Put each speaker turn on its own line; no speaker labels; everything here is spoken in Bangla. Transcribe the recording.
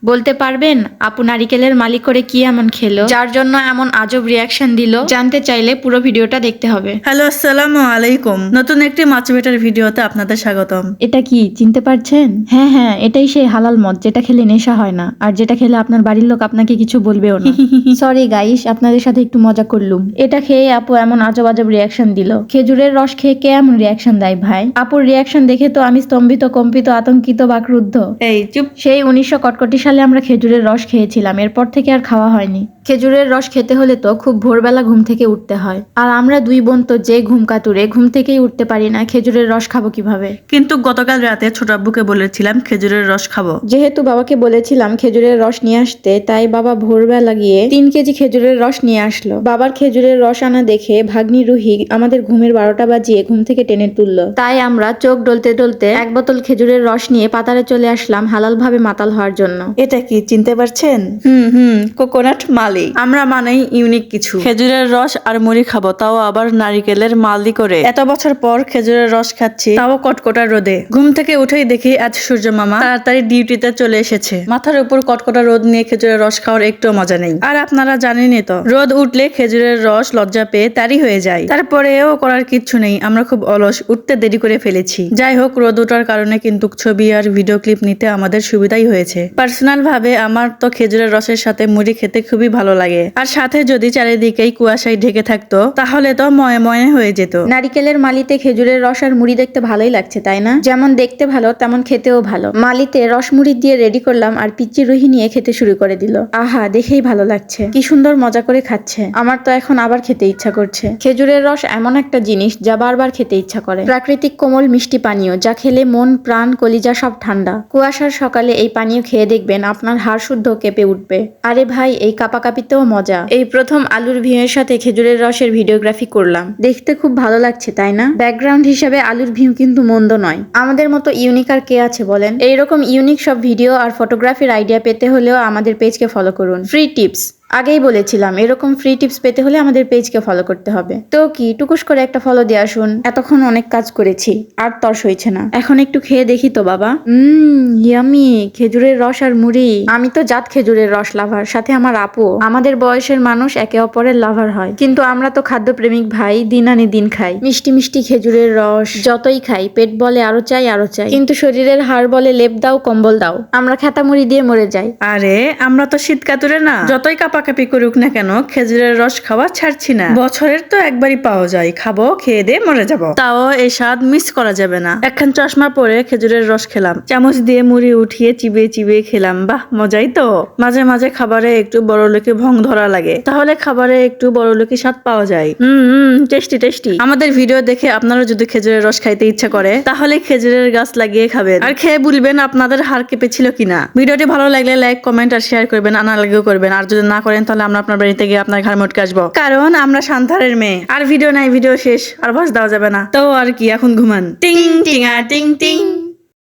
বলতে পারবেন আপু নারিকেলের মালিক করে কি এমন খেলো যার জন্য এমন আজব রিয়াকশন দিল? জানতে চাইলে পুরো ভিডিওটা দেখতে হবে।
হ্যালো, আসসালামু আলাইকুম। নতুন একটি মাছ বেটার ভিডিওতে আপনাদের স্বাগতম।
এটা কি চিনতে পারছেন? হ্যাঁ হ্যাঁ, এটাই সেই হালাল মদ যেটা খেলে নেশা হয় না, আর যেটা খেলে আপনার বাড়ির লোক আপনাকে কিছু বলবেও না। সরি গাইস, আপনাদের সাথে একটু মজা করলুম। এটা খেয়ে আপু এমন আজব আজব রিয়াকশন দিল। খেজুরের রস খেয়ে কে এমন রিয়াকশন দেয় ভাই? আপুর রিয়াকশন দেখে তো আমি স্তম্ভিত, কম্পিত, আতঙ্কিত বা ক্রুদ্ধ।
এই চুপ।
সেই 1961 সালে আমরা খেজুরের রস খেয়েছিলাম, এরপর থেকে আর খাওয়া হয়নি। খেজুরের রস খেতে হলে তো খুব ভোরবেলা ঘুম থেকে উঠতে হয়, আর আমরা দুই বোন তো যে ঘুম কাতুরে, ঘুম থেকেই উঠতে পারি না, খেজুরের রস খাবো কিভাবে?
কিন্তু গতকাল রাতে ছোট আব্বুকে বলেছিলাম খেজুরের রস খাবো।
যেহেতু বাবাকে বলেছিলাম খেজুরের রস নিয়ে আসতে, তাই বাবা ভোরবেলা গিয়ে 3 কেজি খেজুরের রস নিয়ে আসলো। বাবার খেজুরের রস আনা দেখে ভাগ্নি রুহি আমাদের ঘুমের 12টা বাজিয়ে ঘুম থেকে টেনে তুললো। তাই আমরা চোখ ডলতে ডলতে 1 বোতল খেজুরের রস নিয়ে পাতারে চলে আসলাম হালাল ভাবে মাতাল হওয়ার জন্য।
এটা কি চিনতে পারছেন? কোকোনাট মালি। আমরা মানেই ইউনিক কিছু। খেজুরের রস আর মুড়ি খাবো, তাও আবার নারিকেলের মালি করে। এত বছর পর খেজুরের রস খাচ্ছি, তাও কটকটা রোদে। ঘুম থেকে উঠেই দেখি আজ সূর্য মামা তাড়াতাড়ি ডিউটিতে চলে এসেছে। মাথার উপর কটকটা রোদ নিয়ে খেজুরের রস খাওয়ার একটু মজা নেই। আর আপনারা জানেনই তো, রোদ উঠলে খেজুরের রস লজ্জা পেয়ে তারি হয়ে যায়। তারপরেও করার কিচ্ছু নেই, আমরা খুব অলস, উঠতে দেরি করে ফেলেছি। যাই হোক, রোদ ওঠার কারণে কিন্তু ছবি আর ভিডিও ক্লিপ নিতে আমাদের সুবিধাই হয়েছে। পার্সোনাল ভাবে আমার তো খেজুরের রসের সাথে মুড়ি খেতে খুবই ভালো লাগে, আর সাথে যদি চারিদিকেই কুয়াশায় ঢেকে থাকতো তাহলে তো ময়ে ময়ে হয়ে যেত।
নারিকেলের মালিতে খেজুরের রস আর মুড়ি দেখতে ভালোই লাগছে তাই না? যেমন দেখতে ভালো তেমন খেতেও ভালো। মালিতে রস মুড়ি দিয়ে রেডি করলাম, আর পিচ্চি রুহি নিয়ে খেতে শুরু করে দিল। আহা, দেখেই ভালো লাগছে, কি সুন্দর মজা করে খাচ্ছে। আমার তো এখন আবার খেতে ইচ্ছা করছে। খেজুরের রস এমন একটা জিনিস যা বারবার খেতে ইচ্ছা করে। প্রাকৃতিক কোমল মিষ্টি পানীয়, যা খেলে মন প্রাণ কলিজা সব ঠান্ডা। কুয়াশার সকালে এই পানীয় খেয়ে দেখবেন আপনার হাড় শুদ্ধ কেঁপে উঠবে। আরে ভাই, এই কাপাকাপিতেও মজা। এই প্রথম আলুর ভিমের সাথে খেজুরের রসের ভিডিওগ্রাফি করলাম, দেখতে খুব ভালো লাগছে তাই না? ব্যাকগ্রাউন্ড হিসেবে আলুর ভিম কিন্তু মন্দ নয়। আমাদের মতো ইউনিক আর কে আছে বলেন? এইরকম ইউনিক সব ভিডিও আর ফটোগ্রাফির আইডিয়া পেতে হলেও আমাদের পেজকে ফলো করুন। ফ্রি টিপস আগেই বলেছিলাম, এরকম ফ্রি টিপস পেতে হলে আমাদের পেজকে ফলো করতে হবে। তো কি টুকুস করে একটা ফলো দিয়ে আসুন। এতক্ষণ অনেক কাজ করেছি, আর তর্স হয়েছে না, এখন একটু খেয়ে দেখি তো বাবা। ইয়ামি, খেজুরের রস আর মুড়ি। আমি তো জাত খেজুরের রস লাভার, সাথে আমার আপু। আমাদের বয়সের মানুষ একে অপরের লাভার হয়, কিন্তু আমরা তো খাদ্য প্রেমিক ভাই, দিন আনি দিন খাই। মিষ্টি মিষ্টি খেজুরের রস যতই খাই, পেট বলে আরো চাই আরো চাই, কিন্তু শরীরের হাড় বলে লেপ দাও কম্বল দাও। আমরা খেতা মুড়ি দিয়ে মরে যাই।
আরে আমরা তো শীত কাতুরে না, যতই কাপাকাপি করুক না কেন খেজুরের রস খাওয়া ছাড়ছি না। বছরের তো একবারই পাওয়া যায়, খাবো, খেয়ে দিয়ে মরে যাব। তাও এই স্বাদ মিস করা যাবে না। একখান চশমা পরে খেজুরের রস খেলাম, চামচ দিয়ে মুড়ি উঠিয়ে চিবিয়ে চিবিয়ে খেলাম। বাহ, মজাই তো। মাঝে মাঝে খাবারে একটু বড়লোকি ভং ধরা লাগে, তাহলে খাবারে একটু বড়লোকি স্বাদ পাওয়া যায়। Tasty tasty. আমাদের ভিডিও দেখে আপনারা যদি খেজুরের রস খাইতে ইচ্ছা করে, তাহলে খেজুরের গাছ লাগিয়ে খাবেন, আর খেয়ে বলবেন আপনাদের হাড় কেঁপেছিল কিনা। ভিডিওটি ভালো লাগলে লাইক, কমেন্ট আর শেয়ার করবেন, আনা লাগেও করবেন। আর যদি না করেন তাহলে আমরা আপনার বাড়িতে গিয়ে আপনার ঘর মোটকে আসবো, কারণ আমরা সান্তারের মেয়ে। আর ভিডিও নাই, ভিডিও শেষ, আর বস দেওয়া যাবে না। তো আর কি, এখন ঘুমান। টিং টিং টিং টিং।